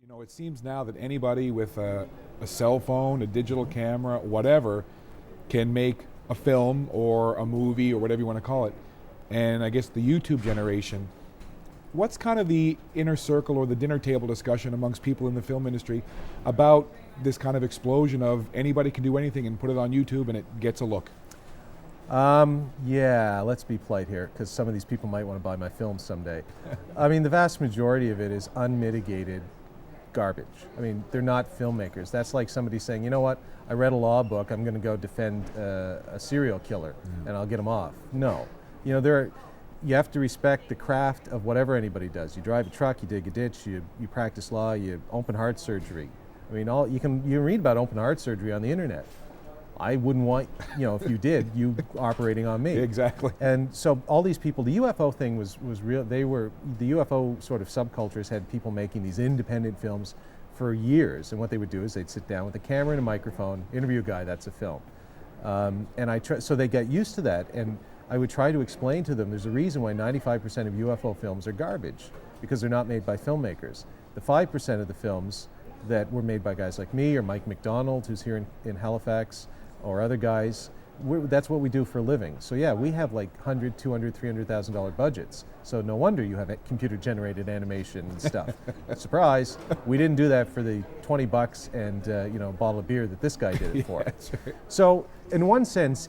You know, it seems now that anybody with a cell phone, a digital camera, whatever, can make a film or a movie or whatever you want to call it. And I guess the YouTube generation, what's kind of the inner circle or the dinner table discussion amongst people in the film industry about this kind of explosion of anybody can do anything and put it on YouTube and it gets a look? Yeah, let's be polite here, because some of these people might want to buy my film someday. I mean, the vast majority of it is unmitigated garbage. I mean, they're not filmmakers. That's like somebody saying, you know what, I read a law book, I'm going to go defend a serial killer, and I'll get him off. No. You know, you have to respect the craft of whatever anybody does. You drive a truck, you dig a ditch, you practice law, you open heart surgery. I mean, you can read about open heart surgery on the internet. I wouldn't want, if you did, you operating on me. Exactly. And so all these people, the UFO thing was real. The UFO sort of subcultures had people making these independent films for years. And what they would do is they'd sit down with a camera and a microphone, interview a guy, that's a film. So they get used to that. And I would try to explain to them there's a reason why 95% of UFO films are garbage, because they're not made by filmmakers. The 5% of the films that were made by guys like me or Mike McDonald, who's here in Halifax, or other guys, that's what we do for a living. So yeah, we have like $100,000, $200,000, $300,000 budgets. So no wonder you have computer-generated animation and stuff. Surprise, we didn't do that for the $20 and a bottle of beer that this guy did it for. That's right. So in one sense,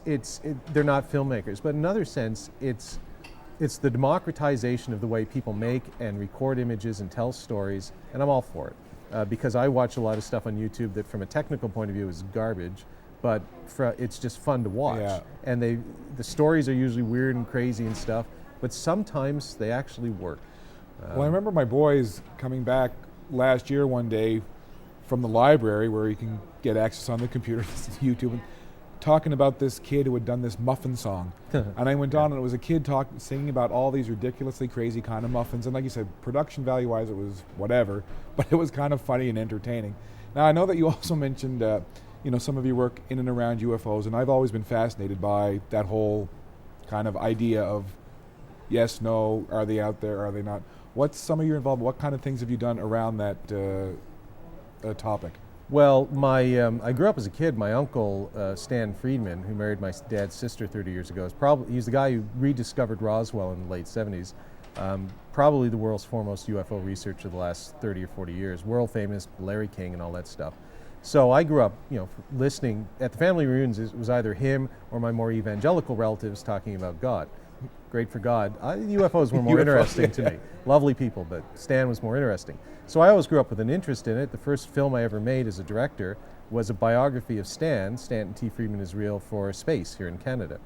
they're not filmmakers, but in another sense, it's the democratization of the way people make and record images and tell stories, and I'm all for it. Because I watch a lot of stuff on YouTube that from a technical point of view is garbage, but it's just fun to watch. Yeah. And the stories are usually weird and crazy and stuff, but sometimes they actually work. Well, I remember my boys coming back last year one day from the library where you can get access on the computer to YouTube, and talking about this kid who had done this muffin song. And I went on and it was a kid singing about all these ridiculously crazy kind of muffins. And like you said, production value-wise it was whatever, but it was kind of funny and entertaining. Now I know that you also mentioned some of your work in and around UFOs, and I've always been fascinated by that whole kind of idea of yes, no, are they out there, are they not? What's some of your involvement? What kind of things have you done around that topic? Well, I grew up as a kid. My uncle, Stan Friedman, who married my dad's sister 30 years ago, he's the guy who rediscovered Roswell in the late 70s. Probably the world's foremost UFO researcher of the last 30 or 40 years, world famous, Larry King and all that stuff. So I grew up, listening at the family reunions. It was either him or my more evangelical relatives talking about God. Great for God. UFOs were more interesting to me. Lovely people, but Stan was more interesting. So I always grew up with an interest in it. The first film I ever made as a director was a biography of Stanton T. Friedman is Real, for Space here in Canada.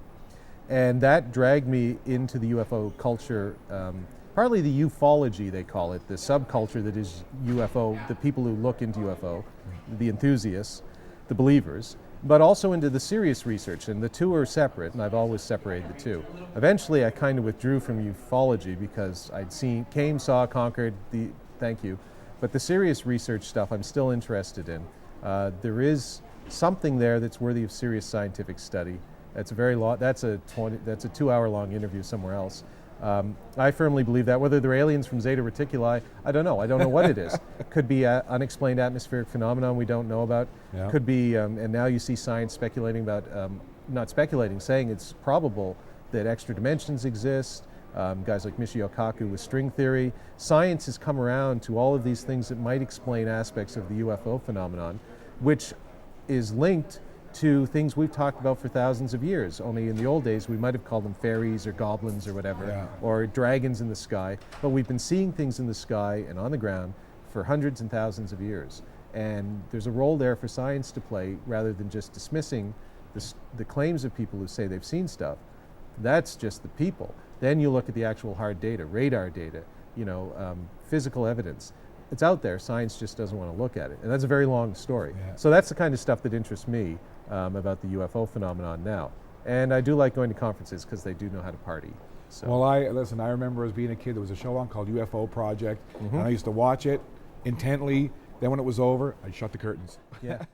And that dragged me into the UFO culture, partly the ufology, they call it, the subculture that is UFO, the people who look into UFO, the enthusiasts, the believers, but also into the serious research, and the two are separate, and I've always separated the two. Eventually, I kind of withdrew from ufology because I'd came, saw, conquered, thank you, but the serious research stuff I'm still interested in. There is something there that's worthy of serious scientific study. That's a 2-hour-long interview somewhere else. I firmly believe that. Whether they're aliens from Zeta Reticuli, I don't know. I don't know what it is. Could be an unexplained atmospheric phenomenon we don't know about. Yeah. Could be, and now you see science speculating about, not speculating, saying it's probable that extra dimensions exist. Guys like Michio Kaku with string theory. Science has come around to all of these things that might explain aspects of the UFO phenomenon, which is linked to things we've talked about for thousands of years. Only in the old days we might have called them fairies or goblins or whatever, or dragons in the sky. But we've been seeing things in the sky and on the ground for hundreds and thousands of years. And there's a role there for science to play, rather than just dismissing the claims of people who say they've seen stuff. That's just the people. Then you look at the actual hard data, radar data, physical evidence. It's out there, science just doesn't want to look at it. And that's a very long story. Yeah. So that's the kind of stuff that interests me about the UFO phenomenon now. And I do like going to conferences because they do know how to party. So. Well, I remember as being a kid, there was a show on called UFO Project, and I used to watch it intently. Then when it was over, I'd shut the curtains. Yeah.